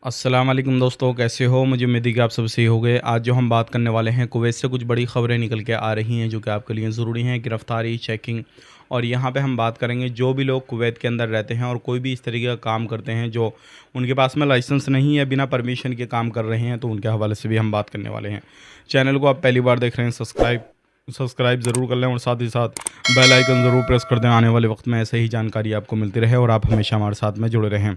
अस्सलाम वालेकुम दोस्तों, कैसे हो? मुझे उम्मीद है कि आप सब सही हो गए। आज जो हम बात करने वाले हैं, कुवैत से कुछ बड़ी खबरें निकल के आ रही हैं जो कि आपके लिए ज़रूरी हैं। गिरफ़्तारी, चेकिंग और यहाँ पे हम बात करेंगे जो भी लोग कुवैत के अंदर रहते हैं और कोई भी इस तरीके का काम करते हैं जो उनके पास में लाइसेंस नहीं है, बिना परमिशन के काम कर रहे हैं, तो उनके हवाले से भी हम बात करने वाले हैं। चैनल को आप पहली बार देख रहे हैं, सब्सक्राइब ज़रूर कर लें और साथ ही साथ बेल आइकन ज़रूर प्रेस कर दें। आने वाले वक्त में ऐसे ही जानकारी आपको मिलती रहे और आप हमेशा हमारे साथ में जुड़े रहें।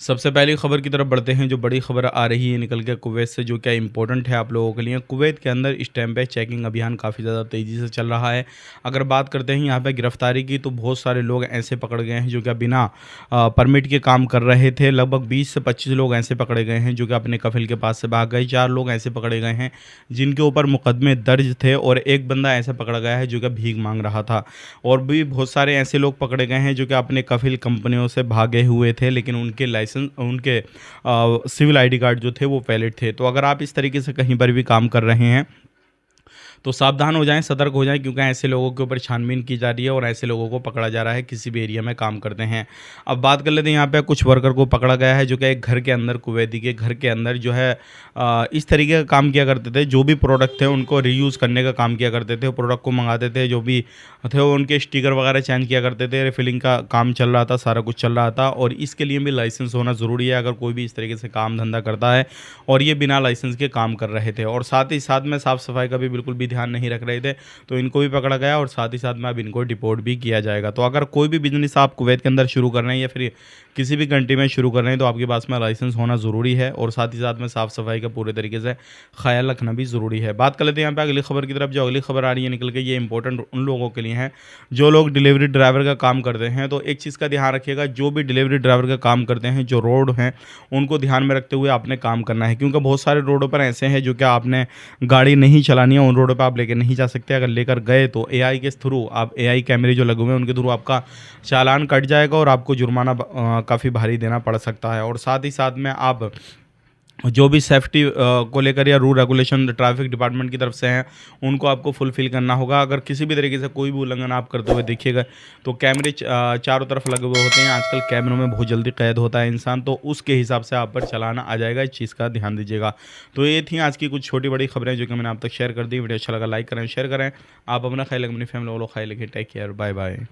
सबसे पहली खबर की तरफ बढ़ते हैं। जो बड़ी खबर आ रही है निकल के कुवैत से, जो क्या इंपॉर्टेंट है आप लोगों के लिए। कुवैत के अंदर स्टैम्प बैच चेकिंग अभियान काफ़ी ज़्यादा तेज़ी से चल रहा है। अगर बात करते हैं यहाँ पे गिरफ्तारी की, तो बहुत सारे लोग ऐसे पकड़ गए हैं जो क्या बिना परमिट के काम कर रहे थे। लगभग 20 से 25 लोग ऐसे पकड़े गए हैं जो कि अपने कफिल के पास से भाग गए। 4 लोग ऐसे पकड़े गए हैं जिनके ऊपर मुकदमे दर्ज थे और एक बंदा ऐसा पकड़ा गया है जो कि भीख मांग रहा था। और भी बहुत सारे ऐसे लोग पकड़े गए हैं जो कि अपने कफिल कंपनियों से भागे हुए थे, लेकिन उनके लाइसेंस, उनके सिविल आईडी कार्ड जो थे वो वैलिड थे। तो अगर आप इस तरीके से कहीं पर भी काम कर रहे हैं तो सावधान हो जाएं, सतर्क हो जाएं, क्योंकि ऐसे लोगों के ऊपर छानबीन की जा रही है और ऐसे लोगों को पकड़ा जा रहा है किसी भी एरिया में काम करते हैं। अब बात कर लेते हैं, यहाँ पे कुछ वर्कर को पकड़ा गया है जो कि एक घर के अंदर, कुवैती के घर के अंदर जो है इस तरीके का काम किया करते थे। जो भी प्रोडक्ट थे उनको रीयूज़ करने का काम किया करते थे। प्रोडक्ट को मंगाते थे, जो भी थे वो उनके स्टिकर वगैरह चेंज किया करते थे। रिफिलिंग का काम चल रहा था, सारा कुछ चल रहा था और इसके लिए भी लाइसेंस होना ज़रूरी है। अगर कोई भी इस तरीके से काम धंधा करता है और ये बिना लाइसेंस के काम कर रहे थे और साथ ही साथ में साफ़ सफाई का भी बिल्कुल भी ध्यान नहीं रख रहे थे, तो इनको भी पकड़ा गया और साथ ही साथ में अब इनको डिपोर्ट भी किया जाएगा। तो अगर कोई भी बिजनेस आप कुवैत के अंदर शुरू कर रहे हैं या फिर किसी भी कंट्री में शुरू कर रहे हैं, तो आपके पास में लाइसेंस होना ज़रूरी है और साथ ही साथ में साफ़ सफाई का पूरे तरीके से ख्याल रखना भी ज़रूरी है। बात कर लेते हैं यहाँ पे अगली खबर की तरफ। जो अगली खबर आ रही है निकल के, ये इंपॉर्टेंट उन लोगों के लिए है जो लोग डिलीवरी ड्राइवर का काम करते हैं। तो एक चीज़ का ध्यान रखिएगा, जो भी डिलीवरी ड्राइवर का काम करते हैं, जो रोड हैं उनको ध्यान में रखते हुए आपने काम करना है, क्योंकि बहुत सारे रोडों पर ऐसे हैं जो कि आपने गाड़ी नहीं चलानी है, उन रोडों पर आप लेकर नहीं जा सकते। अगर लेकर गए तो एआई के थ्रू, आप एआई कैमरे जो लगे हुए हैं उनके थ्रू आपका चालान कट जाएगा और आपको जुर्माना काफ़ी भारी देना पड़ सकता है। और साथ ही साथ में आप जो भी सेफ्टी को लेकर या रूल रेगुलेशन ट्रैफिक डिपार्टमेंट की तरफ से हैं उनको आपको फुलफ़िल करना होगा। अगर किसी भी तरीके से कोई भी उल्लंघन आप करते हुए देखिएगा तो कैमरे चारों तरफ लगे हुए होते हैं। आजकल कैमरों में बहुत जल्दी कैद होता है इंसान, तो उसके हिसाब से आप पर चलाना आ जाएगा। इस चीज़ का ध्यान दीजिएगा। तो ये थी आज की कुछ छोटी बड़ी खबरें जो कि मैंने आप तक शेयर कर दी। वीडियो अच्छा लगा लाइक करें, शेयर करें। आप अपना ख्याल रखें, अपनी फैमिली वालों का ख्याल रखें। Take care, bye bye.